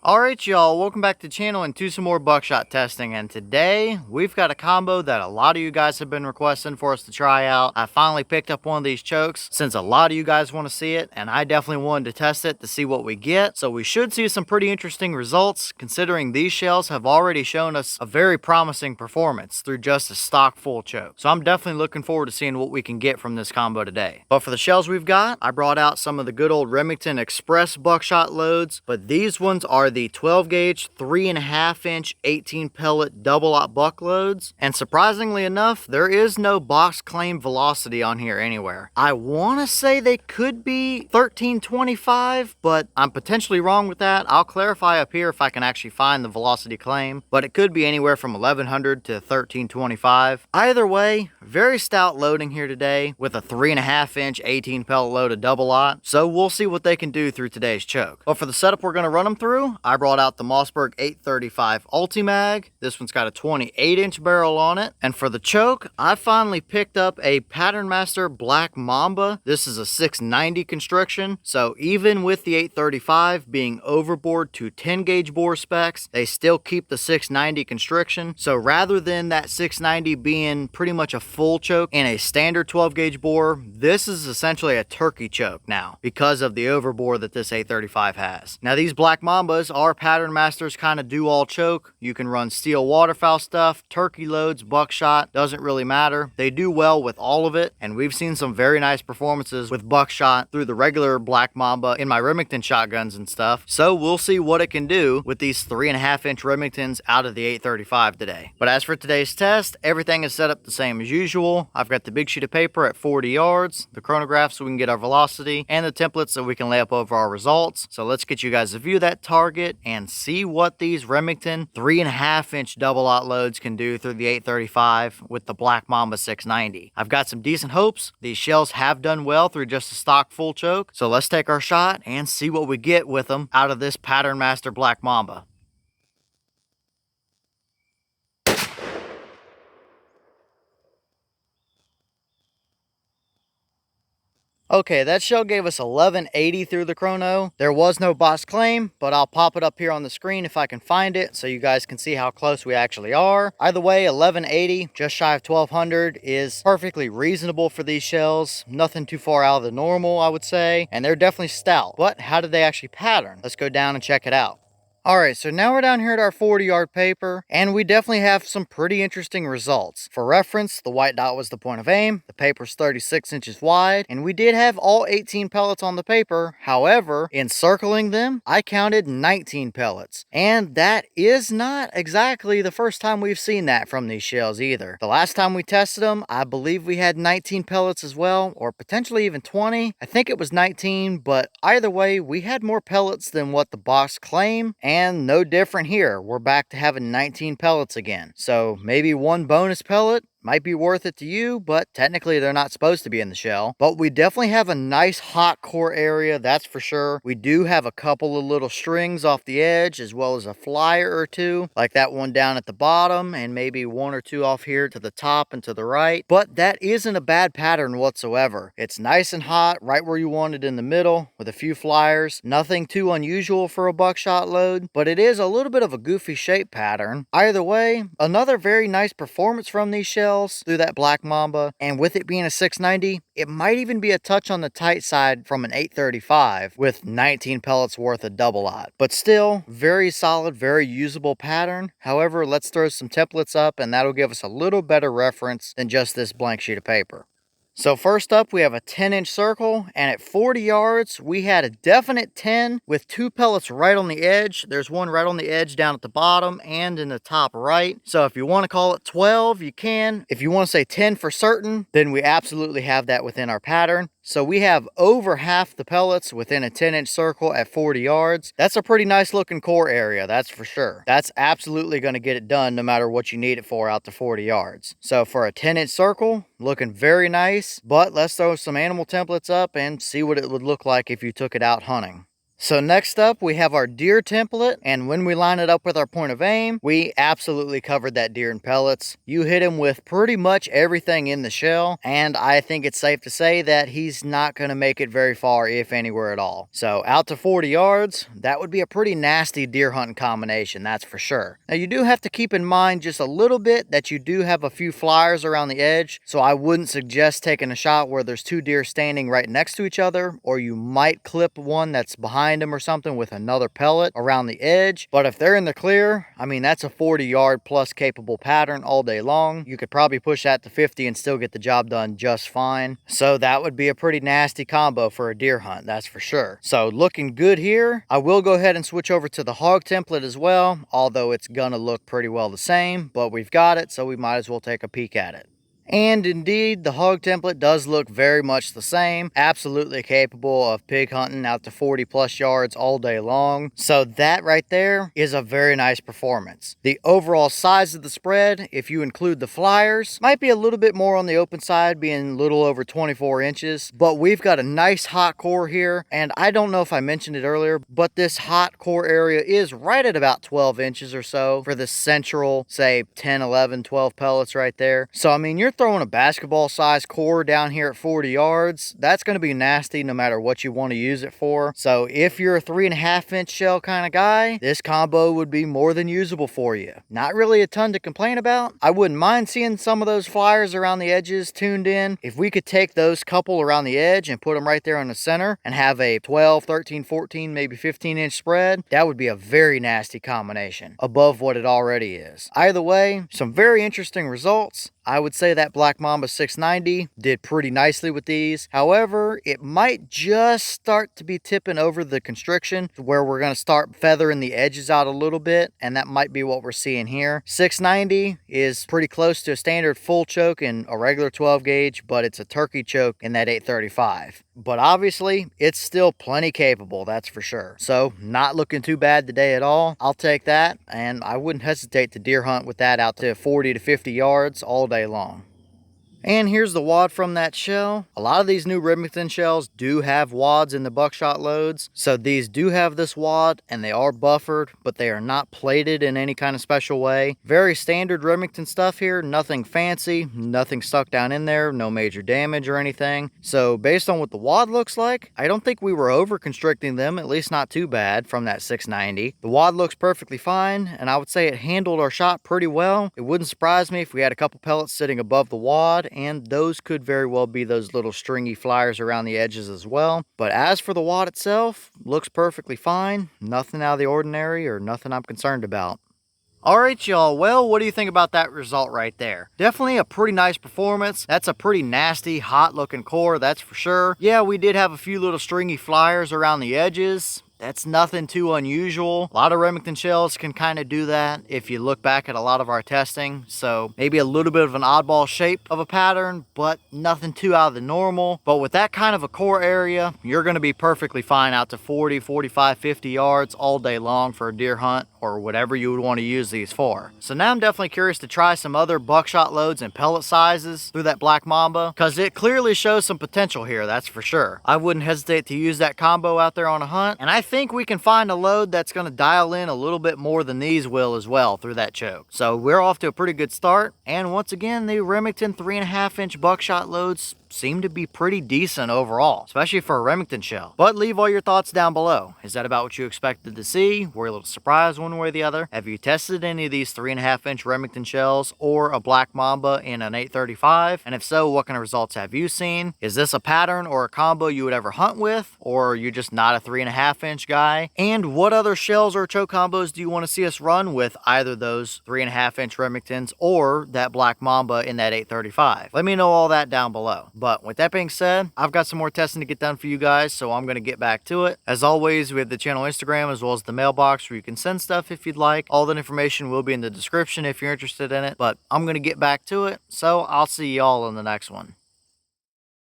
Alright y'all, welcome back to the channel and to some more buckshot testing, and today we've got a combo that a lot of you guys have been requesting for us to try out. I finally picked up one of these chokes since a lot of you guys want to see it, and I definitely wanted to test it to see what we get. So we should see some pretty interesting results considering these shells have already shown us a very promising performance through just a stock full choke. So I'm definitely looking forward to seeing what we can get from this combo today. But for the shells we've got, I brought out some of the good old Remington Express buckshot loads, but these ones are the 12 gauge 3.5 inch 18 pellet double aught buck loads, and surprisingly enough there is no box claim velocity on here anywhere. I want to say they could be 1325, but I'm potentially wrong with that. I'll clarify up here if I can actually find the velocity claim, but it could be anywhere from 1100 to 1325. Either way, very stout loading here today with a 3.5 inch 18 pellet load of double aught, so we'll see what they can do through today's choke. But for the setup we're going to run them through, I brought out the Mossberg 835 Ulti-Mag. This one's got a 28 inch barrel on it. And for the choke, I finally picked up a Patternmaster Black Mamba. This is a 690 construction, so even with the 835 being overboard to 10 gauge bore specs, they still keep the 690 constriction. So rather than that 690 being pretty much a full choke in a standard 12 gauge bore, this is essentially a turkey choke now because of the overbore that this 835 has. Now these Black Mambas are Patternmasters kind of do all choke. You can run steel waterfowl stuff, turkey loads, buckshot, doesn't really matter. They do well with all of it, and we've seen some very nice performances with buckshot through the regular Black Mamba in my Remington shotguns and stuff. So we'll see what it can do with these 3.5 inch Remingtons out of the 835 today. But as for today's test, everything is set up the same as usual. I've got the big sheet of paper at 40 yards, the chronograph so we can get our velocity, and the templates so we can lay up over our results. So let's get you guys a view of that target and see what these Remington 3.5 inch double aught loads can do through the 835 with the Black Mamba 690. I've got some decent hopes. These shells have done well through just a stock full choke. So let's take our shot and see what we get with them out of this Patternmaster Black Mamba. Okay, that shell gave us 1180 through the chrono. There was no box claim, but I'll pop it up here on the screen if I can find it so you guys can see how close we actually are. Either way, 1180, just shy of 1200, is perfectly reasonable for these shells. Nothing too far out of the normal, I would say, and they're definitely stout. But how did they actually pattern? Let's go down and check it out. Alright, so now we're down here at our 40 yard paper, and we definitely have some pretty interesting results. For reference, the white dot was the point of aim, the paper's 36 inches wide, and we did have all 18 pellets on the paper. However, in circling them, I counted 19 pellets. And that is not exactly the first time we've seen that from these shells either. The last time we tested them, I believe we had 19 pellets as well, or potentially even 20. I think it was 19, but either way, we had more pellets than what the box claimed. And no different here. We're back to having 19 pellets again. So maybe one bonus pellet might be worth it to you, but technically they're not supposed to be in the shell. But we definitely have a nice hot core area, that's for sure. We do have a couple of little strings off the edge, as well as a flyer or two, like that one down at the bottom, and maybe one or two off here to the top and to the right. But that isn't a bad pattern whatsoever. It's nice and hot, right where you want it in the middle, with a few flyers. Nothing too unusual for a buckshot load, but it is a little bit of a goofy shape pattern. Either way, another very nice performance from these shells through that Black Mamba, and with it being a 690, it might even be a touch on the tight side from an 835 with 19 pellets worth of double aught. But still, very solid, very usable pattern. However, let's throw some templates up and that'll give us a little better reference than just this blank sheet of paper. So first up, we have a 10 inch circle, and at 40 yards, we had a definite 10 with two pellets right on the edge. There's one right on the edge down at the bottom and in the top right. So if you want to call it 12, you can. If you want to say 10 for certain, then we absolutely have that within our pattern. So we have over half the pellets within a 10 inch circle at 40 yards. That's a pretty nice looking core area, that's for sure. That's absolutely going to get it done no matter what you need it for out to 40 yards. So for a 10 inch circle, looking very nice. But let's throw some animal templates up and see what it would look like if you took it out hunting. So next up, we have our deer template, and when we line it up with our point of aim, we absolutely covered that deer in pellets. You hit him with pretty much everything in the shell, and I think it's safe to say that he's not going to make it very far, if anywhere at all. So out to 40 yards, that would be a pretty nasty deer hunting combination, that's for sure. Now you do have to keep in mind just a little bit that you do have a few flyers around the edge, so I wouldn't suggest taking a shot where there's two deer standing right next to each other, or you might clip one that's behind him or something with another pellet around the edge. But if they're in the clear, I mean, that's a 40-yard plus capable pattern all day long. You could probably push that to 50 and still get the job done just fine. So that would be a pretty nasty combo for a deer hunt, that's for sure. So looking good here. I will go ahead and switch over to the hog template as well, although it's gonna look pretty well the same, but we've got it, so we might as well take a peek at it. And indeed, the hog template does look very much the same. Absolutely capable of pig hunting out to 40 plus yards all day long. So that right there is a very nice performance. The overall size of the spread, if you include the flyers, might be a little bit more on the open side, being a little over 24 inches. But we've got a nice hot core here. And I don't know if I mentioned it earlier, but this hot core area is right at about 12 inches or so for the central, say 10, 11, 12 pellets right there. So I mean, you're throwing a basketball size core down here at 40 yards, that's going to be nasty no matter what you want to use it for. So if you're a 3.5 inch shell kind of guy, this combo would be more than usable for you. Not really a ton to complain about. I wouldn't mind seeing some of those flyers around the edges tuned in. If we could take those couple around the edge and put them right there in the center and have a 12, 13, 14, maybe 15 inch spread, that would be a very nasty combination above what it already is. Either way, some very interesting results. I would say that Black Mamba 690 did pretty nicely with these. However, it might just start to be tipping over the constriction to where we're going to start feathering the edges out a little bit, and that might be what we're seeing here. 690 is pretty close to a standard full choke in a regular 12 gauge, but it's a turkey choke in that 835. But obviously, it's still plenty capable, that's for sure. So, not looking too bad today at all. I'll take that, and I wouldn't hesitate to deer hunt with that out to 40 to 50 yards all day long. And here's the wad from that shell. A lot of these new Remington shells do have wads in the buckshot loads. So these do have this wad and they are buffered, but they are not plated in any kind of special way. Very standard Remington stuff here. Nothing fancy, nothing stuck down in there, no major damage or anything. So based on what the wad looks like, I don't think we were over constricting them, at least not too bad from that 690. The wad looks perfectly fine, and I would say it handled our shot pretty well. It wouldn't surprise me if we had a couple pellets sitting above the wad, and those could very well be those little stringy flyers around the edges as well. But as for the wad itself, looks perfectly fine. Nothing out of the ordinary or nothing I'm concerned about. Alright y'all, well, what do you think about that result right there? Definitely a pretty nice performance. That's a pretty nasty, hot looking core, that's for sure. Yeah, we did have a few little stringy flyers around the edges. That's nothing too unusual. A lot of Remington shells can kind of do that if you look back at a lot of our testing. So maybe a little bit of an oddball shape of a pattern, but nothing too out of the normal. But with that kind of a core area, you're going to be perfectly fine out to 40, 45, 50 yards all day long for a deer hunt or whatever you would want to use these for. So now I'm definitely curious to try some other buckshot loads and pellet sizes through that Black Mamba, because it clearly shows some potential here, that's for sure. I wouldn't hesitate to use that combo out there on a hunt, and I think we can find a load that's going to dial in a little bit more than these will as well through that choke. So we're off to a pretty good start, and once again, the Remington 3.5 inch buckshot loads seem to be pretty decent overall, especially for a Remington shell. But leave all your thoughts down below. Is that about what you expected to see? Were you a little surprised one way or the other? Have you tested any of these 3.5 inch Remington shells or a Black Mamba in an 835? And if so, what kind of results have you seen? Is this a pattern or a combo you would ever hunt with? Or are you just not a 3.5 inch guy? And what other shells or choke combos do you want to see us run with either those 3.5 inch Remingtons or that Black Mamba in that 835? Let me know all that down below. But with that being said, I've got some more testing to get done for you guys, so I'm going to get back to it. As always, we have the channel Instagram as well as the mailbox where you can send stuff if you'd like. All that information will be in the description if you're interested in it, but I'm going to get back to it, so I'll see y'all in the next one.